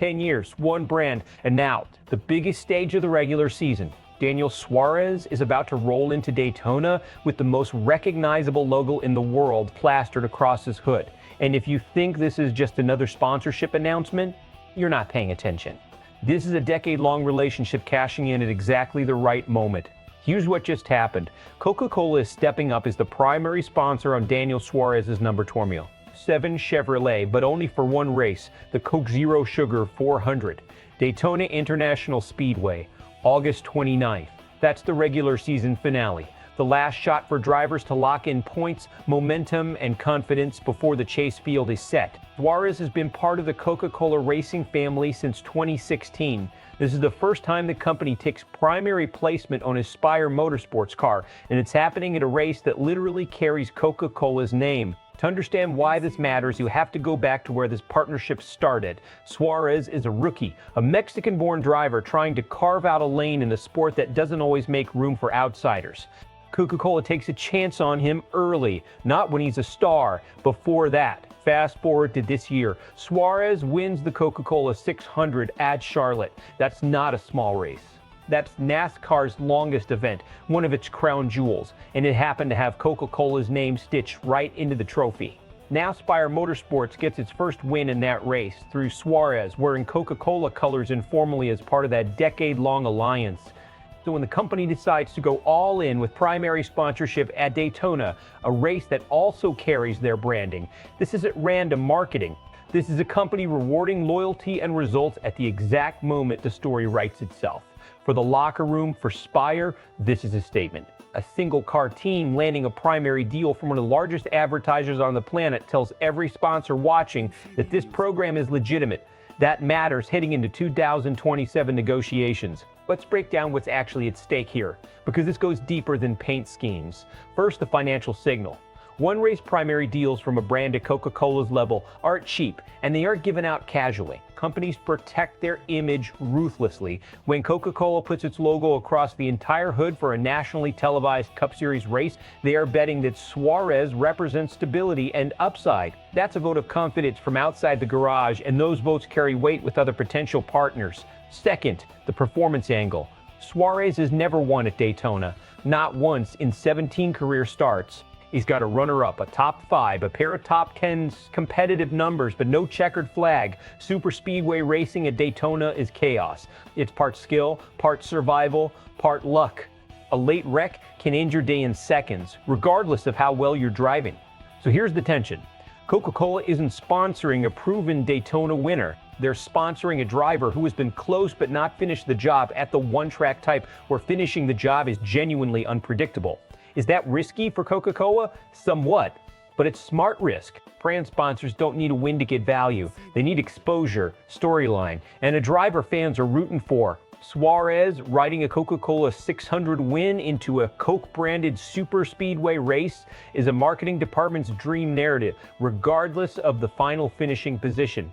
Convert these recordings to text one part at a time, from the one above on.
10 years, one brand, and now the biggest stage of the regular season. Daniel Suarez is about to roll into Daytona with the most recognizable logo in the world plastered across his hood. And if you think this is just another sponsorship announcement, you're not paying attention. This is a decade-long relationship cashing in at exactly the right moment. Here's what just happened. Coca-Cola is stepping up as the primary sponsor on Daniel Suarez's number 7 Chevrolet, but only for one race, the Coke Zero Sugar 400. Daytona International Speedway, August 29th. That's the regular season finale. The last shot for drivers to lock in points, momentum, and confidence before the chase field is set. Suarez has been part of the Coca-Cola racing family since 2016. This is the first time the company takes primary placement on his Spire Motorsports car, and it's happening at a race that literally carries Coca-Cola's name. To understand why this matters, you have to go back to where this partnership started. Suarez is a rookie, a Mexican-born driver trying to carve out a lane in a sport that doesn't always make room for outsiders. Coca-Cola takes a chance on him early, not when he's a star. Before that, fast forward to this year, Suarez wins the Coca-Cola 600 at Charlotte. That's not a small race. That's NASCAR's longest event, one of its crown jewels, and it happened to have Coca-Cola's name stitched right into the trophy. Now Spire Motorsports gets its first win in that race through Suarez wearing Coca-Cola colors informally as part of that decade-long alliance. So when the company decides to go all in with primary sponsorship at Daytona, a race that also carries their branding, this isn't random marketing. This is a company rewarding loyalty and results at the exact moment the story writes itself. For the locker room, for Spire, this is a statement. A single-car team landing a primary deal from one of the largest advertisers on the planet tells every sponsor watching that this program is legitimate. That matters heading into 2027 negotiations. Let's break down what's actually at stake here, because this goes deeper than paint schemes. First, the financial signal. One-race primary deals from a brand at Coca-Cola's level aren't cheap, and they aren't given out casually. Companies protect their image ruthlessly. When Coca-Cola puts its logo across the entire hood for a nationally televised Cup Series race, they are betting that Suarez represents stability and upside. That's a vote of confidence from outside the garage, and those votes carry weight with other potential partners. Second, the performance angle. Suarez has never won at Daytona, not once in 17 career starts. He's got a runner-up, a top 5, a pair of top 10s, competitive numbers, but no checkered flag. Super speedway racing at Daytona is chaos. It's part skill, part survival, part luck. A late wreck can end your day in seconds, regardless of how well you're driving. So here's the tension. Coca-Cola isn't sponsoring a proven Daytona winner. They're sponsoring a driver who has been close but not finished the job at the one-track type where finishing the job is genuinely unpredictable. Is that risky for Coca-Cola? Somewhat, but it's smart risk. Brand sponsors don't need a win to get value. They need exposure, storyline, and a driver fans are rooting for. Suarez riding a Coca-Cola 600 win into a Coke-branded super speedway race is a marketing department's dream narrative, regardless of the final finishing position.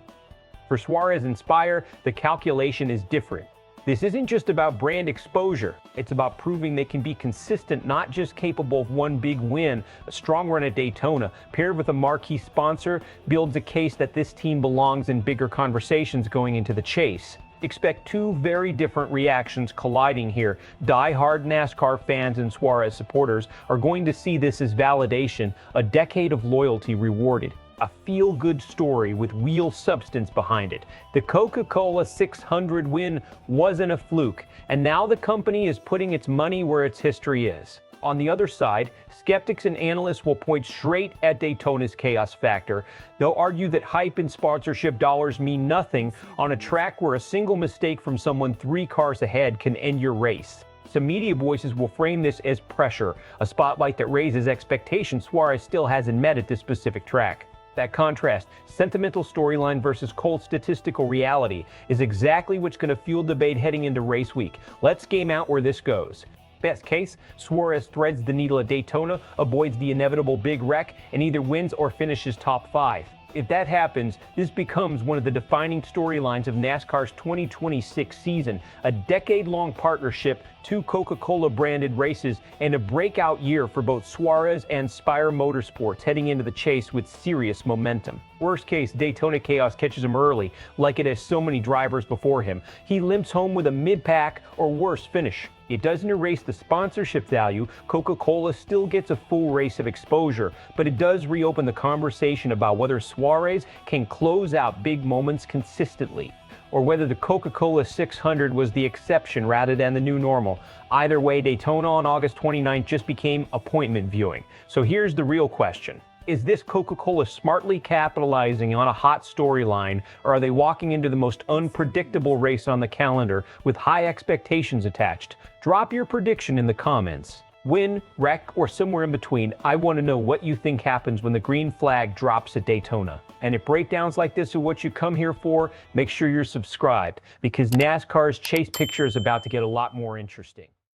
For Suarez and Spire, the calculation is different. This isn't just about brand exposure. It's about proving they can be consistent, not just capable of one big win. A strong run at Daytona, paired with a marquee sponsor, builds a case that this team belongs in bigger conversations going into the chase. Expect two very different reactions colliding here. Die-hard NASCAR fans and Suarez supporters are going to see this as validation, a decade of loyalty rewarded. A feel-good story with real substance behind it. The Coca-Cola 600 win wasn't a fluke, and now the company is putting its money where its history is. On the other side, skeptics and analysts will point straight at Daytona's chaos factor. They'll argue that hype and sponsorship dollars mean nothing on a track where a single mistake from someone 3 cars ahead can end your race. Some media voices will frame this as pressure, a spotlight that raises expectations Suarez still hasn't met at this specific track. That contrast, sentimental storyline versus cold statistical reality, is exactly what's going to fuel debate heading into race week. Let's game out where this goes. Best case, Suarez threads the needle at Daytona, avoids the inevitable big wreck, and either wins or finishes top 5. If that happens, this becomes one of the defining storylines of NASCAR's 2026 season, a decade-long partnership, 2 Coca-Cola branded races, and a breakout year for both Suarez and Spire Motorsports heading into the chase with serious momentum. Worst case, Daytona chaos catches him early, like it has so many drivers before him. He limps home with a mid-pack or worse finish. It doesn't erase the sponsorship value. Coca-Cola still gets a full race of exposure, but it does reopen the conversation about whether Suarez can close out big moments consistently, or whether the Coca-Cola 600 was the exception rather than the new normal. Either way, Daytona on August 29th just became appointment viewing. So here's the real question. Is this Coca-Cola smartly capitalizing on a hot storyline, or are they walking into the most unpredictable race on the calendar with high expectations attached? Drop your prediction in the comments. Win, wreck, or somewhere in between, I want to know what you think happens when the green flag drops at Daytona. And if breakdowns like this are what you come here for, make sure you're subscribed, because NASCAR's chase picture is about to get a lot more interesting.